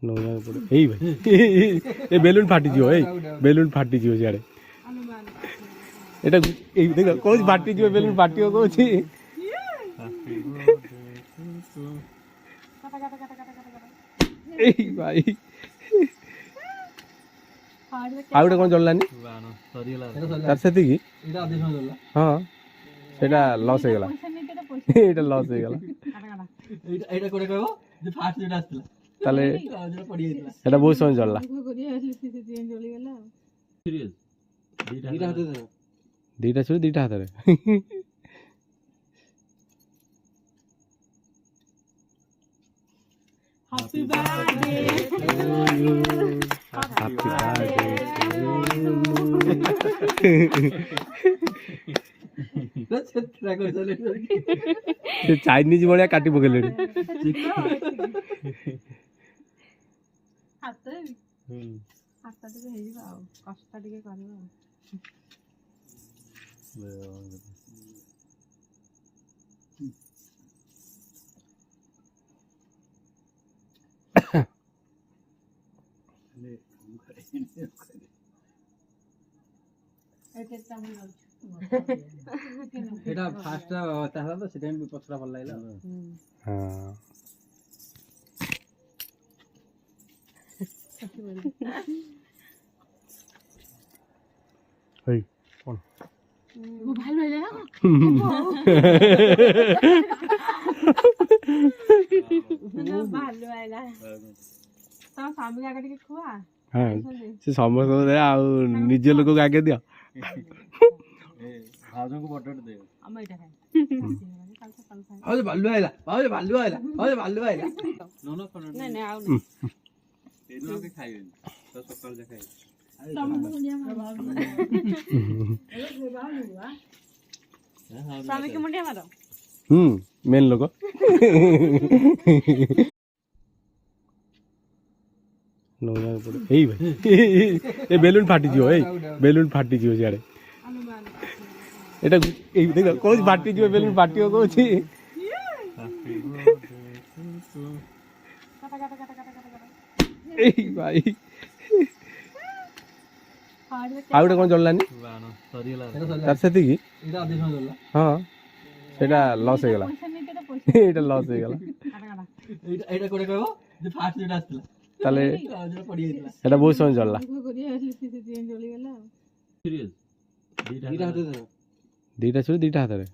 ନଉବାକୁ ପଡେ ଏଇ ଭାଇ ଏ ବେଲୁନ ଫାଟିଯିବ ଏଇ ବେଲୁନ ଫାଟିଯିବ ସିଆଡେ এটা এই দেখো কৌছি ফাটিଯିବ ବେଲୁନ ଫାଟିବ କହୁଛି ଏଇ ଭାଇ ଆଉ ଗୋଟେ କଣ ଜଳିଲାନି ତାର ସେତିକି ହଁ ସେଇଟା ଲସ୍ ହେଇଗଲା ଏଇଟା ଲସ୍ ହେଇଗଲା ତାହେଲେ এটা ବହୁତ ସମୟ ଜଳିଲା ଦିଟା ଛୁରୀ ଦିଟା ହାତରେ Happy birthday to you. Happy birthday to you. ସେ ଚାଇନିଜ ଭଳିଆ କାଟି ପକେଇଲେଣି ହାତ ଟିକେ ହେଇଯିବ ଆଉ କଷ୍ଟ ଟିକେ କରିବ এটা ফার্স্ট তাহলে তো সেটা আমি পছরা ভাল লাগলা হ্যাঁ এই কোন ভালো হইলো না ভালো হইলা তো স্বামী আগে ଟିକେ খুয়া হ্যাঁ ସେ ସମସ୍ତଙ୍କୁ ଦେ ଆଉ ନିଜ ଲୋକକୁ ଆଗେ ଦିଅ ভাজনକୁ বটটা দে ଆମ ଏଇଟା ଖାଇ আরে ভালো আইলা আরে ভালো আইলা আরে ভালো আইলা নন কোন না না ଆଉ এনো কে খাইবেন তো সকাল যা খাই স্বামীকে মুন্ডিয়া মারো মেন লোক ନଉବାକୁ ପଡେ ଏଇ ଭାଇ ଏ ବେଲୁନ ଫାଟିଯିବ ଏଇ ବେଲୁନ ଫାଟିଯିବ ସିଆଡେ এটা এই দেখো କହୁଛି ଫାଟିଯିବ ବେଲୁନ ଫାଟିବ କହୁଛି ଏଇ ଭାଇ ଆଉ ଗୋଟେ କଣ ଜଳିଲାନି ତାର ସେତିକି এটা আদেশ হলো ହଁ ସେଇଟା ଲସ୍ ହେଇଗଲା ଏଇଟା ଲସ୍ ହେଇଗଲା এটা করে কইবো যে ফার্স্ট যেটা আসছিল তাহলে যেটা পড়ি গেছিল এটা ବହୁତ ସମୟ ଜଳିଲା সিরিয়াস দিটা হাতে দাও ଦିଟା ଛୁରୀ ଦିଟା ହାତରେ